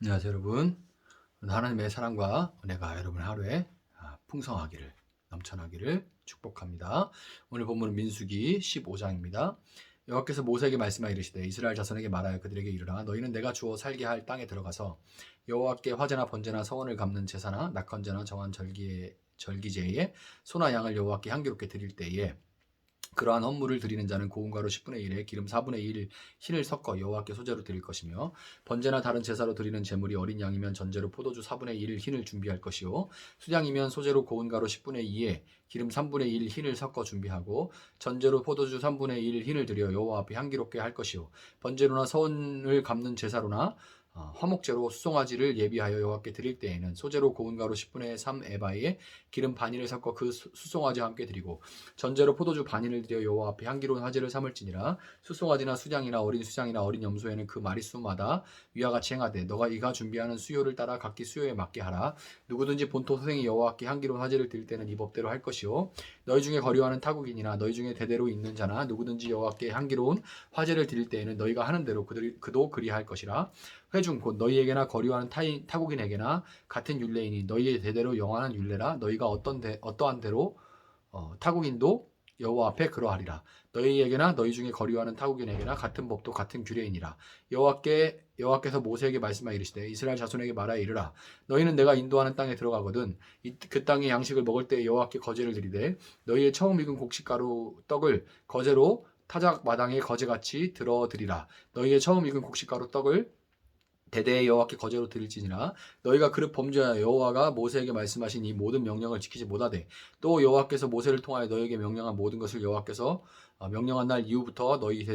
안녕하세요 여러분. 하나님의 사랑과 은혜가 여러분 하루에 풍성하기를 넘쳐나기를 축복합니다. 오늘 본문은 민수기 15장입니다. 여호와께서 모세에게 말씀하여 이르시되 이스라엘 자손에게 말하여 그들에게 이르라 너희는 내가 주어 살게 할 땅에 들어가서 여호와께 화제나 번제나 서원을 갚는 제사나 낙헌제나 정한 절기제에 소나 양을 여호와께 향기롭게 드릴 때에 그러한 헌물을 드리는 자는 고운 가루 10분의 1에 기름 4분의 1 흰을 섞어 여호와께 소제로 드릴 것이며 번제나 다른 제사로 드리는 제물이 어린 양이면 전제로 포도주 4분의 1 흰을 준비할 것이요 수양이면 소제로 고운 가루 10분의 2에 기름 3분의 1 흰을 섞어 준비하고 전제로 포도주 3분의 1 흰을 드려 여호와 앞에 향기롭게 할 것이요 번제로나 서원을 갚는 제사로나 화목제로 수송아지를 예비하여 여호와께 드릴 때에는 소제로 고운 가루 10분의 3 에바에 기름 반인을 섞어 그 수송아지와 함께 드리고 전제로 포도주 반인을 드려 여호와 앞에 향기로운 화제를 삼을지니라. 수송아지나 수장이나 어린 수장이나 어린 염소에는 그 마리수마다 위와 같이 행하되 너가 이가 준비하는 수요를 따라 각기 수요에 맞게 하라. 누구든지 본토 소생이 여호와께 향기로운 화제를 드릴 때는 이 법대로 할 것이요 너희 중에 거류하는 타국인이나 너희 중에 대대로 있는 자나 누구든지 여호와께 향기로운 화제를 드릴 때에는 너희가 하는 대로 그도 그리할 것이라. 회중 곧 너희에게나 거류하는 타국인에게나 같은 율례이니 너희의 대대로 영원한 율례라. 너희가 어떠한 대로 타국인도 여호와 앞에 그러하리라. 너희에게나 너희 중에 거류하는 타국인에게나 같은 법도 같은 규례이니라. 여호와께서 모세에게 말씀하여 이르시되 이스라엘 자손에게 말하여 이르라. 너희는 내가 인도하는 땅에 들어가거든 그 땅의 양식을 먹을 때 여호와께 거제를 드리되 너희의 처음 익은 곡식가루 떡을 거제로 타작 마당에 거제같이 들어드리라. 너희의 처음 익은 곡식가루 떡을 대대의 여호와께 거제로 드릴지니라. 너희가 그릇 범죄하여 여호와가 모세에게 말씀하신 이 모든 명령을 지키지 못하되 또 여호와께서 모세를 통하여 너희에게 명령한 모든 것을 여호와께서 명령한 날 이후부터 너희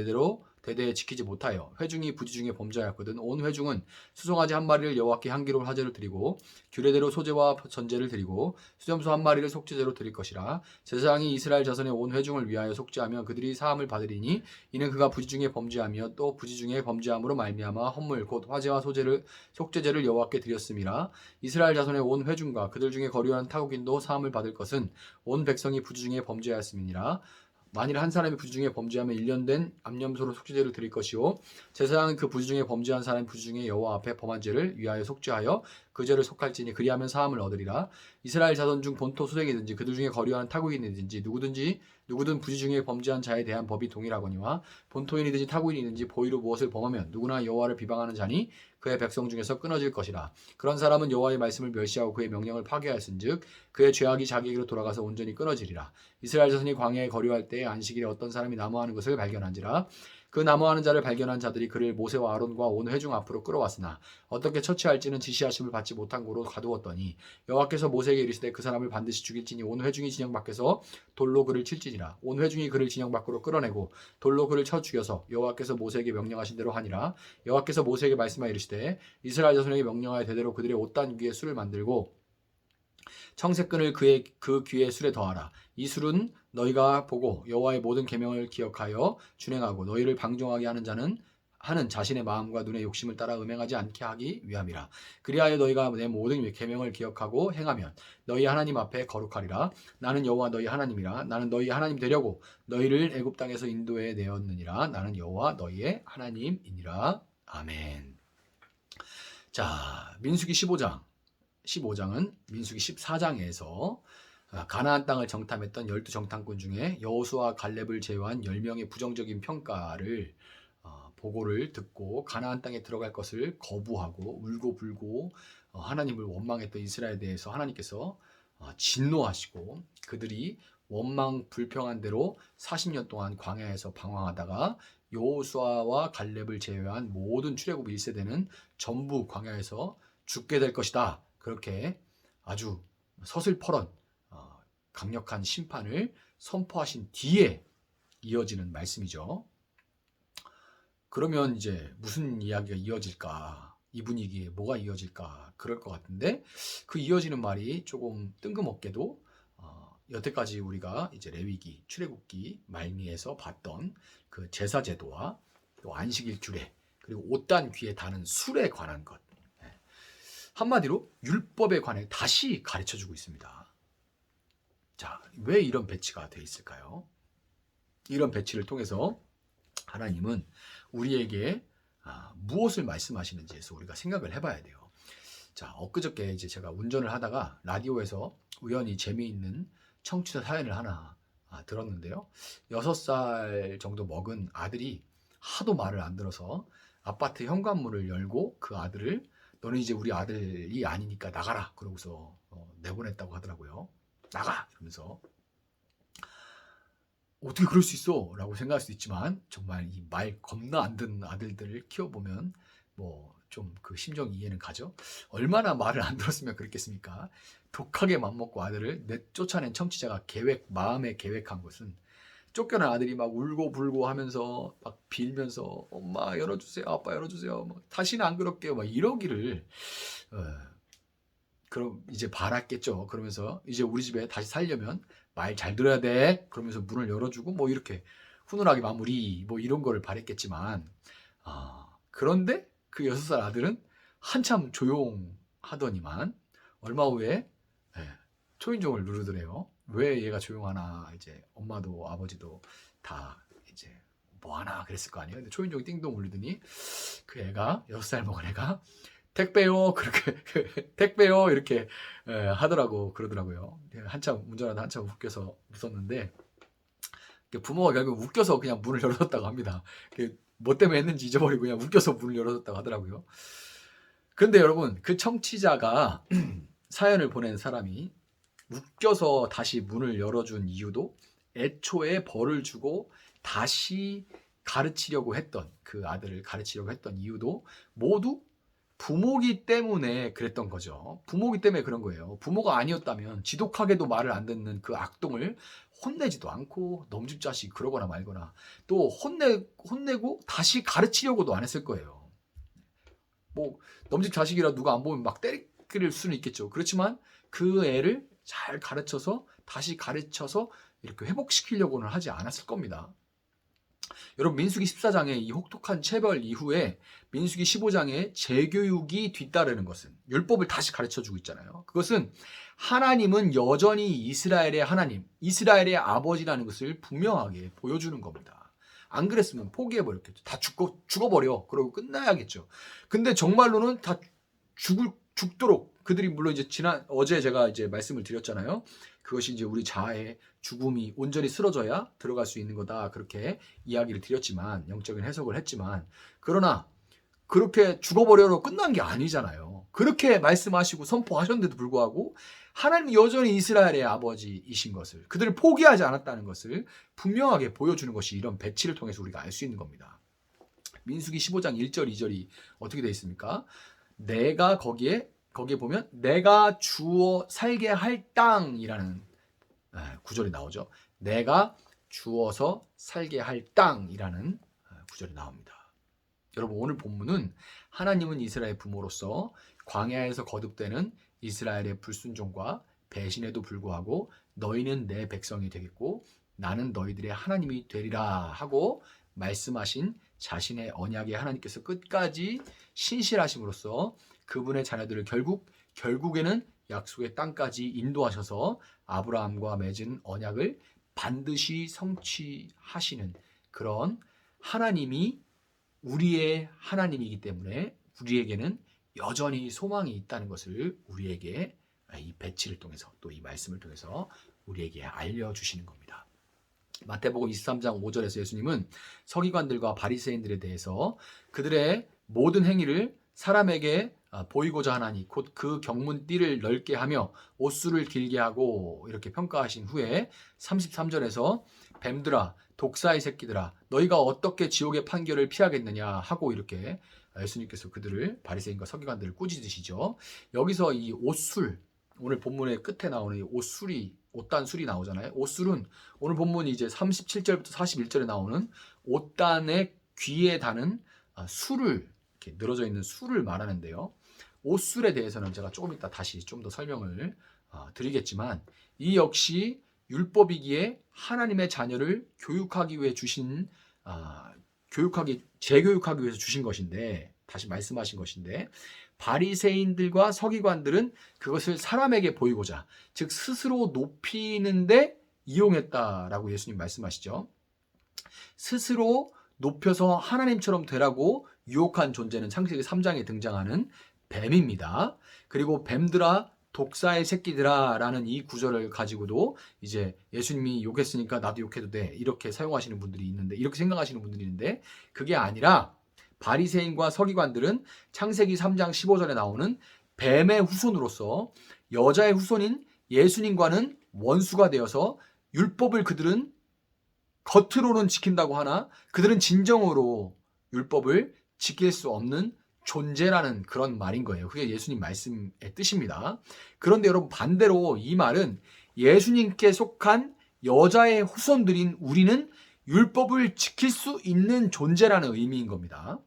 대대에 지키지 못하여 회중이 부지 중에 범죄하였거든. 온 회중은 수송아지 한 마리를 여호와께 향기로운 화제로 드리고 규례대로 소제와 전제를 드리고 수염소 한 마리를 속죄제로 드릴 것이라. 제사장이 이스라엘 자손의 온 회중을 위하여 속죄하면 그들이 사함을 받으리니 이는 그가 부지 중에 범죄하며 또 부지 중에 범죄함으로 말미암아 헌물 곧 화제와 속죄제를 여호와께 드렸음이라. 이스라엘 자손의 온 회중과 그들 중에 거류하는 타국인도 사함을 받을 것은 온 백성이 부지 중에 범죄하였음이니라. 만일 한 사람이 부지 중에 범죄하면 1년 된 암염소로 속죄제를 드릴 것이요 제사장은 그 부지 중에 범죄한 사람 부지 중에 여호와 앞에 범한 죄를 위하여 속죄하여 그 죄를 속할지니 그리하면 사함을 얻으리라. 이스라엘 자손 중 본토 소생이든지 그들 중에 거류하는 타국인이든지 누구든 부지 중에 범죄한 자에 대한 법이 동일하거니와 본토인이든지 타국인이든지 보위로 무엇을 범하면 누구나 여호와를 비방하는 자니 그의 백성 중에서 끊어질 것이라. 그런 사람은 여호와의 말씀을 멸시하고 그의 명령을 파괴하였은즉 그의 죄악이 자기에게로 돌아가서 온전히 끊어지리라. 이스라엘 자손이 광야에 거류할 때에 안식일에 어떤 사람이 나무하는 것을 발견한지라. 그 나무하는 자를 발견한 자들이 그를 모세와 아론과 온 회중 앞으로 끌어왔으나 어떻게 처치할지는 지시하심을 받지 못한 고로 가두었더니 여호와께서 모세에게 이르시되 그 사람을 반드시 죽일지니 온 회중이 진영 밖에서 돌로 그를 칠지니라. 온 회중이 그를 진영 밖으로 끌어내고 돌로 그를 쳐 죽여서 여호와께서 모세에게 명령하신 대로 하니라. 여호와께서 모세에게 말씀하여 이르시되 이스라엘 자손에게 명령하여 대대로 그들의 옷단 귀에 술을 만들고 청색끈을 그 귀에 술에 더하라. 이 술은 너희가 보고 여호와의 모든 계명을 기억하여 준행하고 너희를 방종하게 하는 자신의 마음과 눈의 욕심을 따라 음행하지 않게 하기 위함이라. 그리하여 너희가 내 모든 계명을 기억하고 행하면 너희 하나님 앞에 거룩하리라. 나는 여호와 너희 하나님이라. 나는 너희 하나님 되려고 너희를 애굽 땅에서 인도해 내었느니라. 나는 여호와 너희의 하나님이니라. 아멘. 자, 민수기 15장은 민수기 14장에서 가나안 땅을 정탐했던 12정탐꾼 중에 여호수아 갈렙을 제외한 10명의 부정적인 평가를 보고를 듣고 가나안 땅에 들어갈 것을 거부하고 울고불고 하나님을 원망했던 이스라엘에 대해서 하나님께서 진노하시고 그들이 원망 불평한 대로 40년 동안 광야에서 방황하다가 여호수아와 갈렙을 제외한 모든 출애굽 1세대는 전부 광야에서 죽게 될 것이다. 그렇게 아주 서슬퍼런 강력한 심판을 선포하신 뒤에 이어지는 말씀이죠. 그러면 이제 무슨 이야기가 이어질까? 이 분위기에 뭐가 이어질까? 그럴 것 같은데 그 이어지는 말이 조금 뜬금없게도 여태까지 우리가 이제 레위기, 출애굽기 말미에서 봤던 그 제사 제도와 또 안식일 규례 그리고 옷단 귀에 다는 술에 관한 것 한마디로 율법에 관해 다시 가르쳐주고 있습니다. 자, 왜 이런 배치가 되어 있을까요? 이런 배치를 통해서 하나님은 우리에게 무엇을 말씀하시는지에서 우리가 생각을 해봐야 돼요. 자, 엊그저께 이제 제가 운전을 하다가 라디오에서 우연히 재미있는 청취자 사연을 하나 들었는데요. 6살 정도 먹은 아들이 하도 말을 안 들어서 아파트 현관문을 열고 그 아들을 너는 이제 우리 아들이 아니니까 나가라 그러고서 내보냈다고 하더라고요. 나가! 그러면서 어떻게 그럴 수 있어? 라고 생각할 수 있지만 정말 이 말 겁나 안 듣는 아들들을 키워보면 뭐 좀 그 심정 이해는 가죠. 얼마나 말을 안 들었으면 그랬겠습니까? 독하게 맘먹고 아들을 쫓아낸 청취자가 마음에 계획한 것은 쫓겨난 아들이 막 울고 불고 하면서 막 빌면서 엄마 열어주세요, 아빠 열어주세요, 뭐, 다시는 안 그럴게요, 막 이러기를 그럼 이제 바랐겠죠. 그러면서 이제 우리 집에 다시 살려면 말 잘 들어야 돼. 그러면서 문을 열어주고 뭐 이렇게 훈훈하게 마무리 뭐 이런 거를 바랬겠지만 그런데 그 6살 아들은 한참 조용하더니만 얼마 후에 초인종을 누르더래요. 왜 얘가 조용하나 이제 엄마도 아버지도 다 이제 뭐 하나 그랬을 거 아니에요. 근데 초인종이 띵동 울리더니 그 애가 6살 먹은 애가 택배요 그렇게 택배요 이렇게 하더라고 그러더라고요. 한참 운전하다 한참 웃겨서 웃었는데 부모가 결국 웃겨서 그냥 문을 열어줬다고 합니다. 뭐 때문에 했는지 잊어버리고 그냥 웃겨서 문을 열어줬다고 하더라고요. 근데 여러분 그 청취자가 사연을 보낸 사람이 웃겨서 다시 문을 열어준 이유도 애초에 벌을 주고 다시 가르치려고 했던 그 아들을 가르치려고 했던 이유도 모두 부모기 때문에 그랬던 거죠. 부모기 때문에 그런 거예요. 부모가 아니었다면 지독하게도 말을 안 듣는 그 악동을 혼내지도 않고 놈집 자식 그러거나 말거나 또 혼내고 다시 가르치려고도 안 했을 거예요. 뭐 놈집 자식이라 누가 안 보면 막 때릴 수는 있겠죠. 그렇지만 그 애를 잘 가르쳐서 다시 가르쳐서 이렇게 회복시키려고는 하지 않았을 겁니다. 여러분 민수기 14장의 이 혹독한 체벌 이후에 민수기 15장의 재교육이 뒤따르는 것은 율법을 다시 가르쳐주고 있잖아요. 그것은 하나님은 여전히 이스라엘의 하나님, 이스라엘의 아버지라는 것을 분명하게 보여주는 겁니다. 안 그랬으면 포기해버렸겠죠. 다 죽어버려. 그러고 끝나야겠죠. 근데 정말로는 다 죽도록 그들이 물론 이제 어제 제가 이제 말씀을 드렸잖아요. 그것이 이제 우리 자아의 죽음이 온전히 쓰러져야 들어갈 수 있는 거다. 그렇게 이야기를 드렸지만 영적인 해석을 했지만 그러나 그렇게 죽어버려로 끝난 게 아니잖아요. 그렇게 말씀하시고 선포하셨는데도 불구하고 하나님이 여전히 이스라엘의 아버지이신 것을 그들을 포기하지 않았다는 것을 분명하게 보여주는 것이 이런 배치를 통해서 우리가 알 수 있는 겁니다. 민수기 15장 1절 2절이 어떻게 되어 있습니까? 내가 거기에 보면 내가 주어 살게 할 땅이라는 구절이 나오죠. 내가 주어서 살게 할 땅이라는 구절이 나옵니다. 여러분 오늘 본문은 하나님은 이스라엘 부모로서 광야에서 거듭되는 이스라엘의 불순종과 배신에도 불구하고 너희는 내 백성이 되겠고 나는 너희들의 하나님이 되리라 하고 말씀하신 자신의 언약의 하나님께서 끝까지 신실하심으로써 그분의 자녀들을 결국에는 약속의 땅까지 인도하셔서 아브라함과 맺은 언약을 반드시 성취하시는 그런 하나님이 우리의 하나님이기 때문에 우리에게는 여전히 소망이 있다는 것을 우리에게 이 배치를 통해서 또 이 말씀을 통해서 우리에게 알려주시는 겁니다. 마태복음 23장 5절에서 예수님은 서기관들과 바리새인들에 대해서 그들의 모든 행위를 사람에게 보이고자 하나니 곧 그 경문띠를 넓게 하며 옷수를 길게 하고 이렇게 평가하신 후에 33절에서 뱀들아 독사의 새끼들아 너희가 어떻게 지옥의 판결을 피하겠느냐 하고 이렇게 예수님께서 그들을 바리새인과 서기관들을 꾸짖으시죠. 여기서 이 옷술 오늘 본문의 끝에 나오는 이 옷단술이 나오잖아요. 옷술은 오늘 본문이 이제 37절부터 41절에 나오는 옷단의 귀에 다는 술을 이렇게 늘어져 있는 술을 말하는데요. 옷술에 대해서는 제가 조금 이따 다시 좀 더 설명을 드리겠지만 이 역시 율법이기에 하나님의 자녀를 교육하기 위해 주신 재교육하기 위해서 주신 것인데 다시 말씀하신 것인데 바리새인들과 서기관들은 그것을 사람에게 보이고자 즉 스스로 높이는데 이용했다라고 예수님 말씀하시죠. 스스로 높여서 하나님처럼 되라고 유혹한 존재는 창세기 3장에 등장하는 뱀입니다. 그리고 뱀들아 독사의 새끼들아 라는 이 구절을 가지고도 이제 예수님이 욕했으니까 나도 욕해도 돼 이렇게 사용하시는 분들이 있는데, 이렇게 생각하시는 분들이 있는데, 그게 아니라 바리새인과 서기관들은 창세기 3장 15절에 나오는 뱀의 후손으로서 여자의 후손인 예수님과는 원수가 되어서 율법을 그들은 겉으로는 지킨다고 하나 그들은 진정으로 율법을 지킬 수 없는 존재라는 그런 말인 거예요. 그게 예수님 말씀의 뜻입니다. 그런데 여러분, 반대로 이 말은 예수님께 속한 여자의 후손들인 우리는 율법을 지킬 수 있는 존재라는 의미인 겁니다.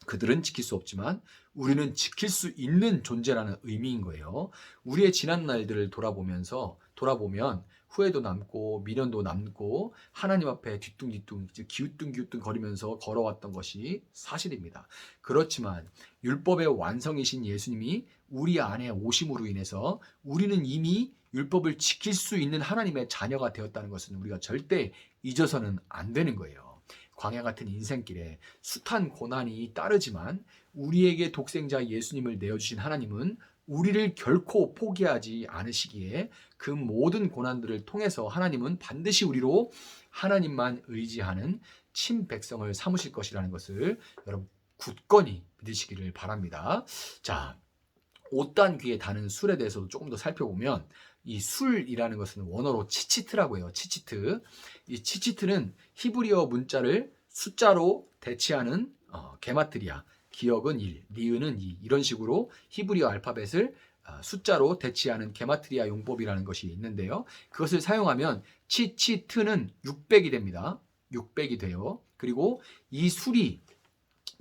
그들은 지킬 수 없지만 우리는 지킬 수 있는 존재라는 의미인 거예요. 우리의 지난 날들을 돌아보면 후회도 남고 미련도 남고 하나님 앞에 뒤뚱뒤뚱 기우뚱기우뚱 거리면서 걸어왔던 것이 사실입니다. 그렇지만 율법의 완성이신 예수님이 우리 안에 오심으로 인해서 우리는 이미 율법을 지킬 수 있는 하나님의 자녀가 되었다는 것은 우리가 절대 잊어서는 안 되는 거예요. 광야 같은 인생길에 숱한 고난이 따르지만 우리에게 독생자 예수님을 내어주신 하나님은 우리를 결코 포기하지 않으시기에 그 모든 고난들을 통해서 하나님은 반드시 우리로 하나님만 의지하는 친백성을 삼으실 것이라는 것을 여러분 굳건히 믿으시기를 바랍니다. 자, 옷단 귀에 다는 술에 대해서도 조금 더 살펴보면, 이 술이라는 것은 원어로 치치트라고 해요. 치치트. 이 치치트는 히브리어 문자를 숫자로 대치하는 게마트리아. 기억은 1, 니은은 2, 이런 식으로 히브리어 알파벳을 숫자로 대치하는 게마트리아 용법이라는 것이 있는데요. 그것을 사용하면 치치트는 600이 됩니다. 600이 돼요. 그리고 이 술이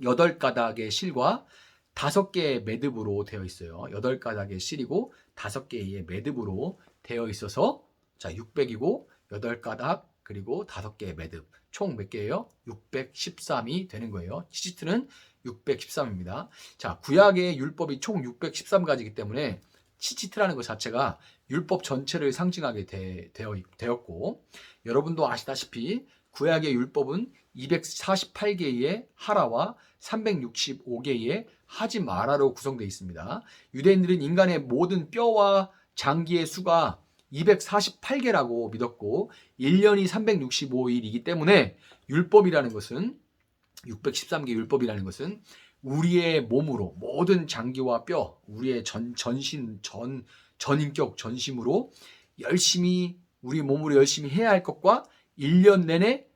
8가닥의 실과 5개의 매듭으로 되어 있어요. 8가닥의 실이고 5개의 매듭으로 되어 있어서, 자, 600이고 8가닥 그리고 5개의 매듭, 총 몇 개예요? 613이 되는 거예요. 치치트는 613입니다. 자, 구약의 율법이 총 613가지이기 때문에 치치트라는 것 자체가 율법 전체를 상징하게 되었고, 여러분도 아시다시피 구약의 율법은 248개의 하라와 365개의 하지 마라로 구성되어 있습니다. 유대인들은 인간의 모든 뼈와 장기의 수가 248개라고 믿었고 1년이 365일이기 때문에 율법이라는 것은 613개 율법이라는 것은 우리의 몸으로 모든 장기와 뼈, 우리의 전인격, 전심으로 열심히 우리 몸으로 열심히 해야 할 것과 1년 내내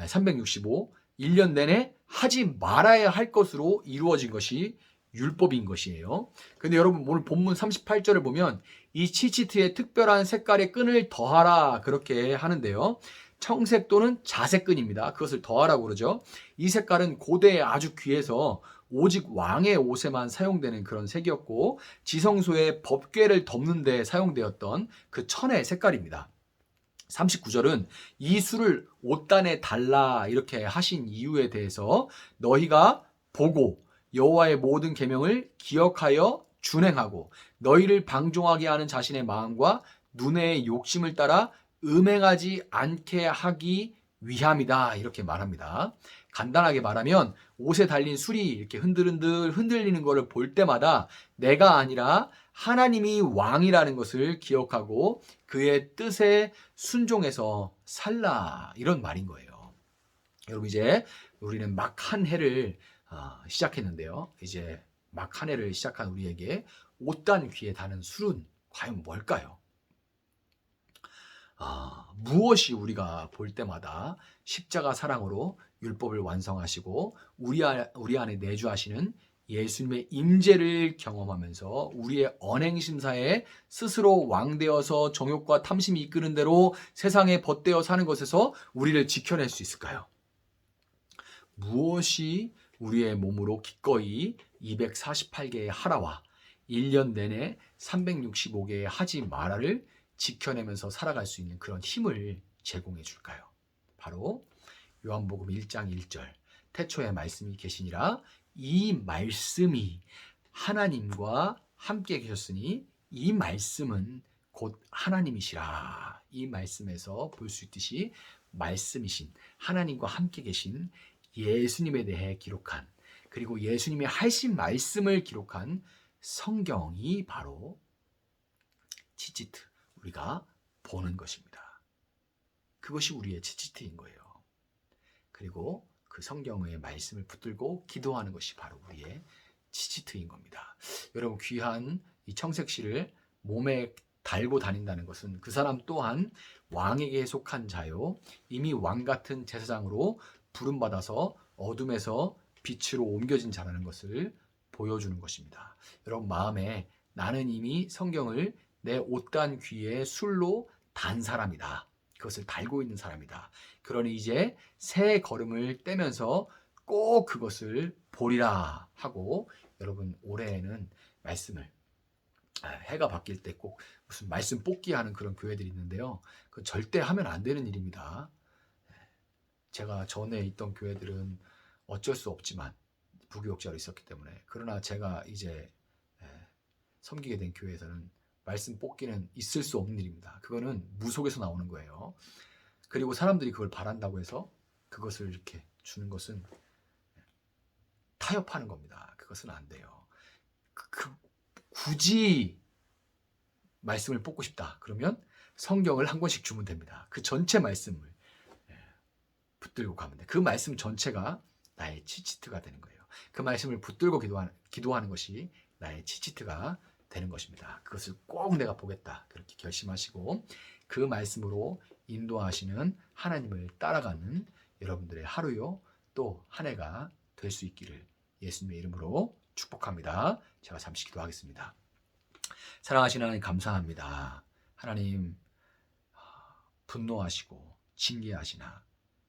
365, 1년 내내 하지 말아야 할 것으로 이루어진 것이 율법인 것이에요. 근데 여러분, 오늘 본문 38절을 보면 이 치치트에 특별한 색깔의 끈을 더하라 그렇게 하는데요. 청색 또는 자색 끈입니다. 그것을 더하라고 그러죠. 이 색깔은 고대에 아주 귀해서 오직 왕의 옷에만 사용되는 그런 색이었고, 지성소의 법궤를 덮는 데 사용되었던 그 천의 색깔입니다. 39절은 이 수를 옷단에 달라 이렇게 하신 이유에 대해서 너희가 보고 여호와의 모든 계명을 기억하여 준행하고 너희를 방종하게 하는 자신의 마음과 눈의 욕심을 따라 음행하지 않게 하기 위함이다 이렇게 말합니다. 간단하게 말하면 옷에 달린 술이 이렇게 흔들흔들 흔들리는 것을 볼 때마다 내가 아니라 하나님이 왕이라는 것을 기억하고 그의 뜻에 순종해서 살라 이런 말인 거예요. 여러분, 이제 우리는 막 한 해를 시작했는데요. 이제 막 한 해를 시작한 우리에게 옷단 귀에 다는 술은 과연 뭘까요? 무엇이 우리가 볼 때마다 십자가 사랑으로 율법을 완성하시고 우리 안에 내주하시는 예수님의 임재를 경험하면서 우리의 언행심사에 스스로 왕되어서 정욕과 탐심이 이끄는 대로 세상에 벗되어 사는 것에서 우리를 지켜낼 수 있을까요? 무엇이 우리의 몸으로 기꺼이 248개의 하라와 1년 내내 365개의 하지 마라를 지켜내면서 살아갈 수 있는 그런 힘을 제공해 줄까요? 바로 요한복음 1장 1절 태초에 말씀이 계시니라 이 말씀이 하나님과 함께 계셨으니 이 말씀은 곧 하나님이시라. 이 말씀에서 볼 수 있듯이 말씀이신 하나님과 함께 계신 예수님에 대해 기록한, 그리고 예수님이 하신 말씀을 기록한 성경이 바로 치치트, 우리가 보는 것입니다. 그것이 우리의 치치트인 거예요. 그리고 그 성경의 말씀을 붙들고 기도하는 것이 바로 우리의 치치트인 겁니다. 여러분, 귀한 이 청색실을 몸에 달고 다닌다는 것은 그 사람 또한 왕에게 속한 자요, 이미 왕 같은 제사장으로 부름받아서 어둠에서 빛으로 옮겨진 자라는 것을 보여주는 것입니다. 여러분, 마음에 나는 이미 성경을 내 옷간 귀에 술로 단 사람이다. 그것을 달고 있는 사람이다. 그러니 이제 새 걸음을 떼면서 꼭 그것을 보리라 하고, 여러분, 올해에는 말씀을 해가 바뀔 때 꼭 무슨 말씀 뽑기 하는 그런 교회들이 있는데요. 그 절대 하면 안 되는 일입니다. 제가 전에 있던 교회들은 어쩔 수 없지만 부교육자로 있었기 때문에, 그러나 제가 이제 섬기게 된 교회에서는 말씀 뽑기는 있을 수 없는 일입니다. 그거는 무속에서 나오는 거예요. 그리고 사람들이 그걸 바란다고 해서 그것을 이렇게 주는 것은 타협하는 겁니다. 그것은 안 돼요. 굳이 말씀을 뽑고 싶다 그러면 성경을 한 권씩 주면 됩니다. 그 전체 말씀을 붙들고 가면 돼. 그 말씀 전체가 나의 치치트가 되는 거예요. 그 말씀을 붙들고 기도하는 것이 나의 치치트가 되는 것입니다. 그것을 꼭 내가 보겠다 그렇게 결심하시고 그 말씀으로 인도하시는 하나님을 따라가는 여러분들의 하루요, 또 한 해가 될 수 있기를 예수님의 이름으로 축복합니다. 제가 잠시 기도하겠습니다. 사랑하시는 하나님, 감사합니다. 하나님, 분노하시고 징계하시나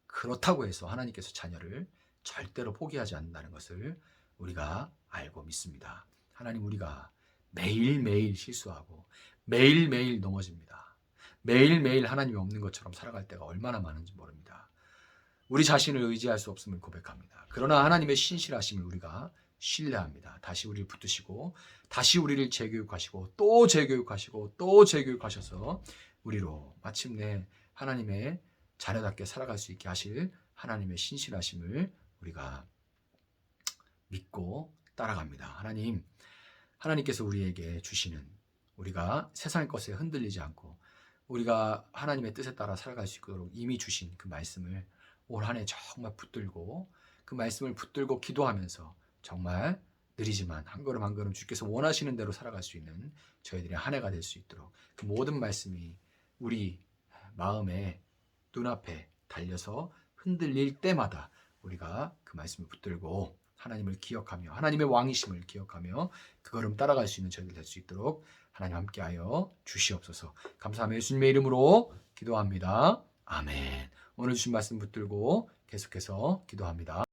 그렇다고 해서 하나님께서 자녀를 절대로 포기하지 않는다는 것을 우리가 알고 믿습니다. 하나님, 우리가 매일매일 실수하고 매일매일 넘어집니다. 매일매일 하나님이 없는 것처럼 살아갈 때가 얼마나 많은지 모릅니다. 우리 자신을 의지할 수 없음을 고백합니다. 그러나 하나님의 신실하심을 우리가 신뢰합니다. 다시 우리를 붙드시고 다시 우리를 재교육하시고 또 재교육하시고 또 재교육하셔서 우리로 마침내 하나님의 자녀답게 살아갈 수 있게 하실 하나님의 신실하심을 우리가 믿고 따라갑니다. 하나님께서 우리에게 주시는, 우리가 세상의 것에 흔들리지 않고 우리가 하나님의 뜻에 따라 살아갈 수 있도록 이미 주신 그 말씀을 올 한 해 정말 붙들고 그 말씀을 붙들고 기도하면서 정말 느리지만 한 걸음 한 걸음 주께서 원하시는 대로 살아갈 수 있는 저희들의 한 해가 될 수 있도록 그 모든 말씀이 우리 마음에 눈앞에 달려서 흔들릴 때마다 우리가 그 말씀을 붙들고 하나님을 기억하며 하나님의 왕이심을 기억하며 그 걸음 따라갈 수 있는 저희들 될 수 있도록 하나님 함께하여 주시옵소서. 감사하며 예수님의 이름으로 기도합니다. 아멘. 오늘 주신 말씀 붙들고 계속해서 기도합니다.